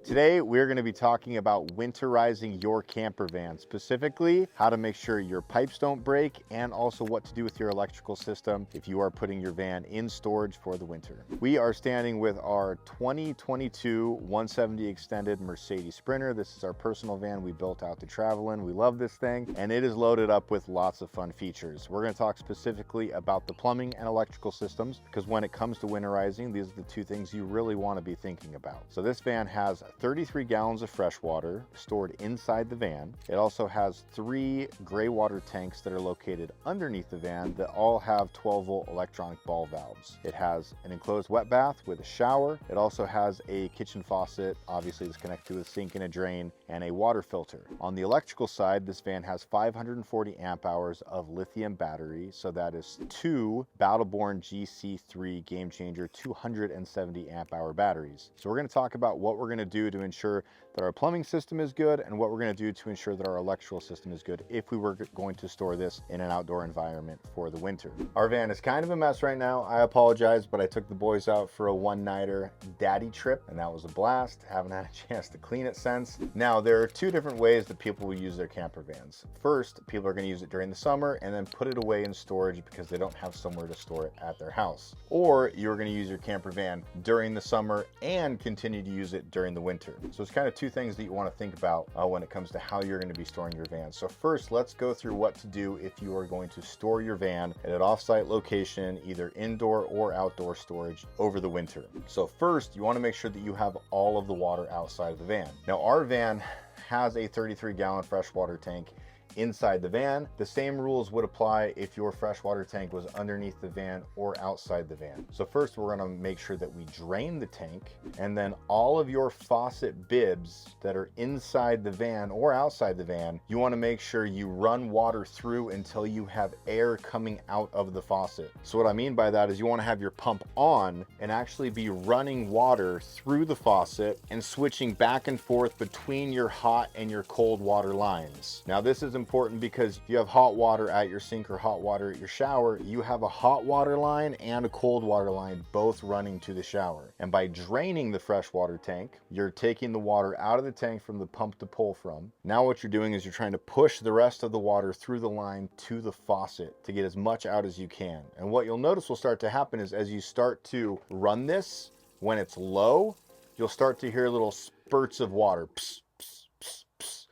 Today, we're going to be talking about winterizing your camper van, specifically how to make sure your pipes don't break and also what to do with your electrical system if you are putting your van in storage for the winter. We are standing with our 2022 170 extended Mercedes Sprinter. This is our personal van we built out to travel in. We love this thing and it is loaded up with lots of fun features. We're going to talk specifically about the plumbing and electrical systems because when it comes to winterizing, these are the two things you really want to be thinking about. So this van has 33 gallons of fresh water stored inside the van. It also has 3 gray water tanks that are located underneath the van that all have 12-volt electronic ball valves. It has an enclosed wet bath with a shower. It also has a kitchen faucet, obviously it's connected to a sink and a drain, and a water filter. On the electrical side, this van has 540 amp hours of lithium battery, so that is 2 Battleborn GC3 Game Changer 270 amp hour batteries. So we're going to talk about what we're going to do to ensure that our plumbing system is good and what we're going to do to ensure that our electrical system is good if we were going to store this in an outdoor environment for the winter. Our van is kind of a mess right now. I apologize, but I took the boys out for a one-nighter daddy trip and that was a blast. Haven't had a chance to clean it since. Now, there are 2 different ways that people will use their camper vans. First, people are going to use it during the summer and then put it away in storage because they don't have somewhere to store it at their house. Or you're going to use your camper van during the summer and continue to use it during the winter. So it's kind of 2 things that you want to think about when it comes to how you're going to be storing your van. So first, let's go through what to do if you are going to store your van at an off-site location, either indoor or outdoor storage over the winter. So first, you want to make sure that you have all of the water outside of the van. Now, our van has a 33-gallon freshwater tank inside the van. The same rules would apply if your freshwater tank was underneath the van or outside the van. So first, we're going to make sure that we drain the tank, and then all of your faucet bibs that are inside the van or outside the van, you want to make sure you run water through until you have air coming out of the faucet. So what I mean by that is you want to have your pump on and actually be running water through the faucet and switching back and forth between your hot and your cold water lines. Now, this is important because if you have hot water at your sink or hot water at your shower, you have a hot water line and a cold water line both running to the shower. And by draining the freshwater tank, you're taking the water out of the tank from the pump to pull from. Now what you're doing is you're trying to push the rest of the water through the line to the faucet to get as much out as you can. And what you'll notice will start to happen is as you start to run this, when it's low, you'll start to hear little spurts of water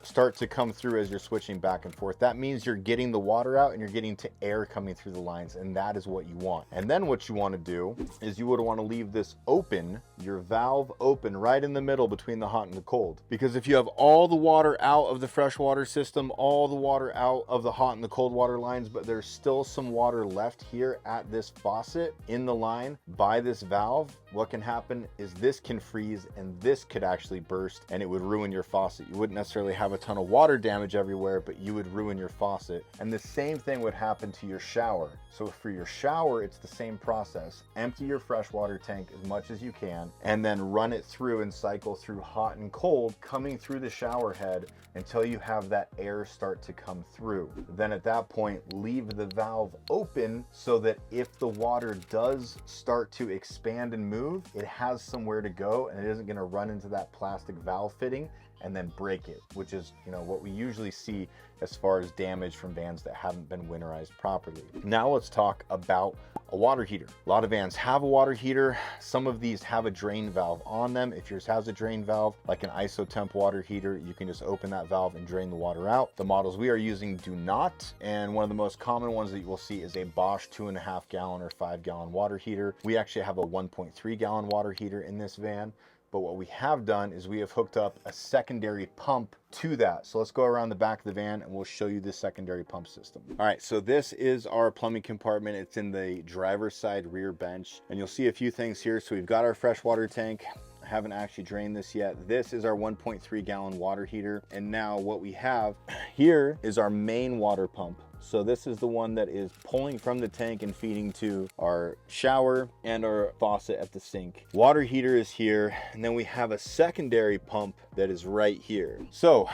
start to come through as you're switching back and forth. That means you're getting the water out and you're getting to air coming through the lines, and that is what you want. And then what you want to do is you would want to leave this open, your valve open right in the middle between the hot and the cold. Because if you have all the water out of the freshwater system, all the water out of the hot and the cold water lines, but there's still some water left here at this faucet in the line by this valve, what can happen is this can freeze and this could actually burst and it would ruin your faucet. You wouldn't necessarily have a ton of water damage everywhere, but you would ruin your faucet. And the same thing would happen to your shower. So for your shower, it's the same process. Empty your freshwater tank as much as you can and then run it through and cycle through hot and cold coming through the shower head until you have that air start to come through. Then at that point, leave the valve open so that if the water does start to expand and move, it has somewhere to go and it isn't going to run into that plastic valve fitting and then break it, which is, what we usually see as far as damage from vans that haven't been winterized properly. Now let's talk about a water heater. A lot of vans have a water heater. Some of these have a drain valve on them. If yours has a drain valve, like an isotemp water heater, you can just open that valve and drain the water out. The models we are using do not, and one of the most common ones that you will see is a Bosch 2.5 gallon or 5 gallon water heater. We actually have a 1.3 gallon water heater in this van. But what we have done is we have hooked up a secondary pump to that. So let's go around the back of the van and we'll show you the secondary pump system. All right, so this is our plumbing compartment. It's in the driver's side rear bench. And you'll see a few things here. So we've got our freshwater tank. I haven't actually drained this yet. This is our 1.3 gallon water heater. And now what we have here is our main water pump. So this is the one that is pulling from the tank and feeding to our shower and our faucet at the sink. Water heater is here, and then we have a secondary pump that is right here. So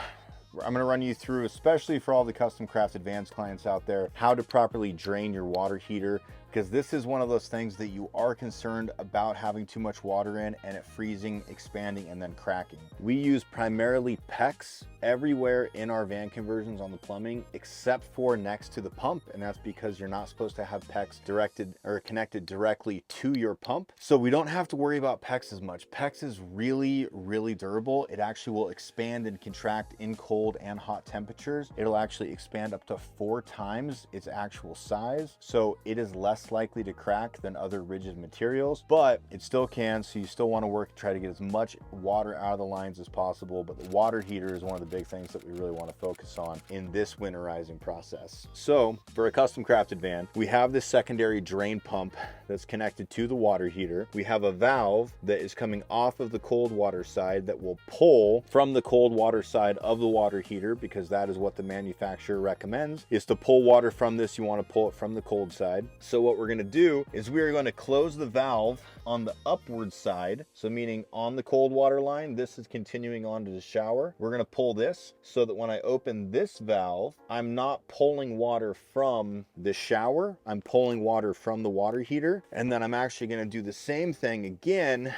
I'm going to run you through, especially for all the custom crafted vans clients out there, how to properly drain your water heater, because this is one of those things that you are concerned about having too much water in and it freezing, expanding, and then cracking. We use primarily PEX everywhere in our van conversions on the plumbing, except for next to the pump, and that's because you're not supposed to have PEX directed or connected directly to your pump. So we don't have to worry about PEX as much. PEX is really, really durable. It actually will expand and contract in cold and hot temperatures. It'll actually expand up to 4 times its actual size. So it is less likely to crack than other rigid materials, but it still can. So you still want to try to get as much water out of the lines as possible. But the water heater is one of the big things that we really want to focus on in this winterizing process. So for a custom crafted van, we have this secondary drain pump that's connected to the water heater. We have a valve that is coming off of the cold water side that will pull from the cold water side of the water heater, because that is what the manufacturer recommends, is to pull water from this. You want to pull it from the cold side. So what we're going to do is we are going to close the valve on the upward side. So meaning on the cold water line, this is continuing on to the shower. We're going to pull this so that when I open this valve, I'm not pulling water from the shower. I'm pulling water from the water heater. And then I'm actually going to do the same thing again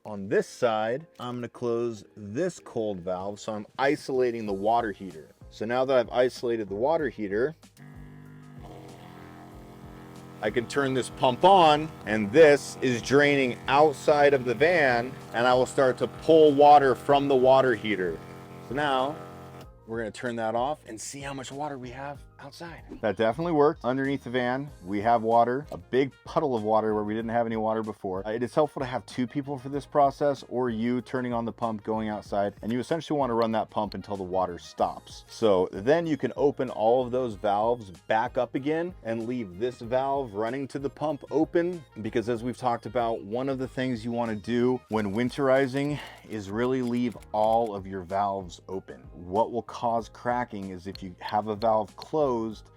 on this side. I'm going to close this cold valve. So I'm isolating the water heater. So now that I've isolated the water heater, I can turn this pump on, and this is draining outside of the van, and I will start to pull water from the water heater. So now we're going to turn that off and see how much water we have outside. That definitely worked. Underneath the van, we have water, a big puddle of water where we didn't have any water before. It is helpful to have 2 people for this process, or you turning on the pump, going outside, and you essentially want to run that pump until the water stops. So then you can open all of those valves back up again and leave this valve running to the pump open, because as we've talked about, one of the things you want to do when winterizing is really leave all of your valves open. What will cause cracking is if you have a valve closed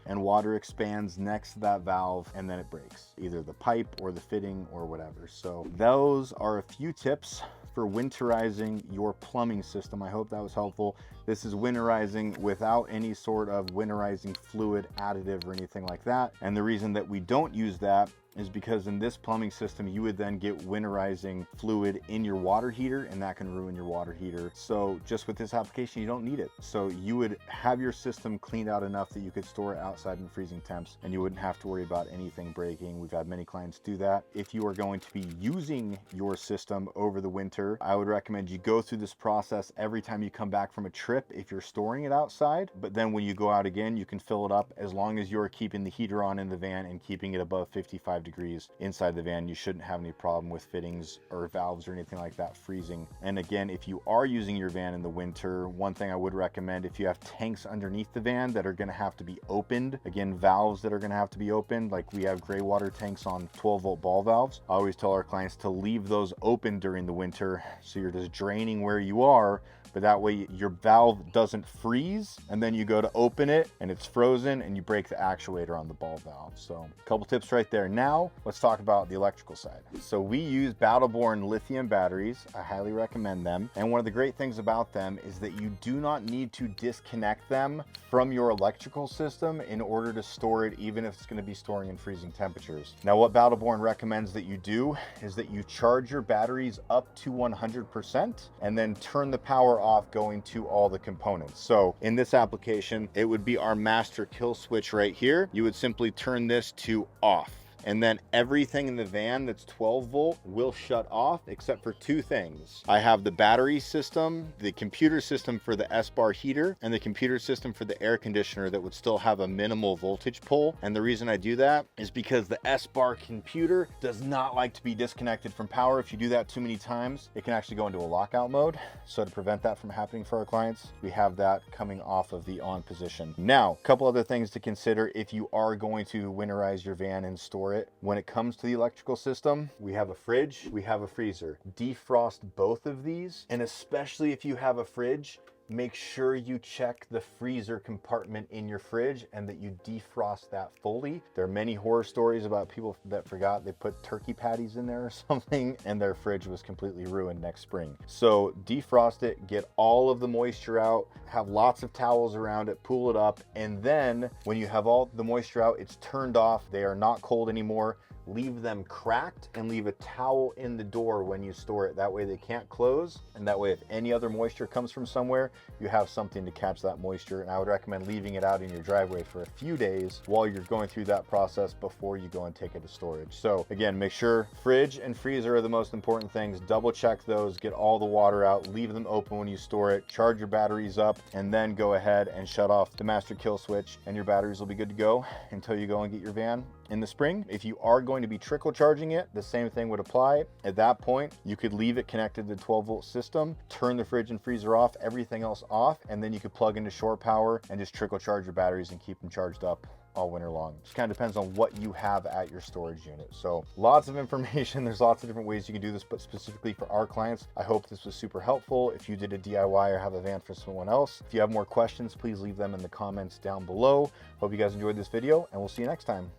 and water expands next to that valve and then it breaks, either the pipe or the fitting or whatever. So those are a few tips for winterizing your plumbing system. I hope that was helpful. This is winterizing without any sort of winterizing fluid additive or anything like that. And the reason that we don't use that is because in this plumbing system, you would then get winterizing fluid in your water heater, and that can ruin your water heater. So just with this application, you don't need it. So you would have your system cleaned out enough that you could store it outside in freezing temps, and you wouldn't have to worry about anything breaking. We've had many clients do that. If you are going to be using your system over the winter, I would recommend you go through this process every time you come back from a trip if you're storing it outside. But then when you go out again, you can fill it up. As long as you're keeping the heater on in the van and keeping it above 55 degrees inside the van, you shouldn't have any problem with fittings or valves or anything like that freezing. And again, if you are using your van in the winter, one thing I would recommend, if you have tanks underneath the van that are going to have to be opened, again, valves that are going to have to be opened, like we have gray water tanks on 12-volt ball valves, I always tell our clients to leave those open during the winter, so you're just draining where you are, but that way your valve doesn't freeze, and then you go to open it and it's frozen and you break the actuator on the ball valve. So a couple tips right there. Now let's talk about the electrical side. So we use Battle-Born lithium batteries. I highly recommend them. And one of the great things about them is that you do not need to disconnect them from your electrical system in order to store it, even if it's going to be storing in freezing temperatures. Now what Battle-Born recommends that you do is that you charge your batteries up to 100% and then turn the power off going to all the components. So in this application, it would be our master kill switch right here. You would simply turn this to off. And then everything in the van that's 12 volt will shut off except for 2 things. I have the battery system, the computer system for the S-bar heater, and the computer system for the air conditioner that would still have a minimal voltage pull. And the reason I do that is because the S-bar computer does not like to be disconnected from power. If you do that too many times, it can actually go into a lockout mode. So to prevent that from happening for our clients, we have that coming off of the on position. Now, a couple other things to consider if you are going to winterize your van and store it. When it comes to the electrical system, we have a fridge, we have a freezer. Defrost both of these, and especially if you have a fridge, make sure you check the freezer compartment in your fridge and that you defrost that fully. There are many horror stories about people that forgot they put turkey patties in there or something and their fridge was completely ruined next spring. So defrost it, get all of the moisture out, have lots of towels around it, pull it up, and then when you have all the moisture out, it's turned off, they are not cold anymore. Leave them cracked and leave a towel in the door when you store it. That way they can't close, and that way if any other moisture comes from somewhere, you have something to catch that moisture. And I would recommend leaving it out in your driveway for a few days while you're going through that process before you go and take it to storage. So again, make sure fridge and freezer are the most important things. Double check those, get all the water out, leave them open when you store it, charge your batteries up, and then go ahead and shut off the master kill switch, and your batteries will be good to go until you go and get your van in the spring. If you are going to be trickle charging it, the same thing would apply. At that point, you could leave it connected to the 12-volt system, turn the fridge and freezer off, everything else off, and then you could plug into shore power and just trickle charge your batteries and keep them charged up all winter long. Just kind of depends on what you have at your storage unit. So lots of information. There's lots of different ways you can do this, but specifically for our clients, I hope this was super helpful. If you did a DIY or have a van for someone else, if you have more questions, please leave them in the comments down below. Hope you guys enjoyed this video, and we'll see you next time.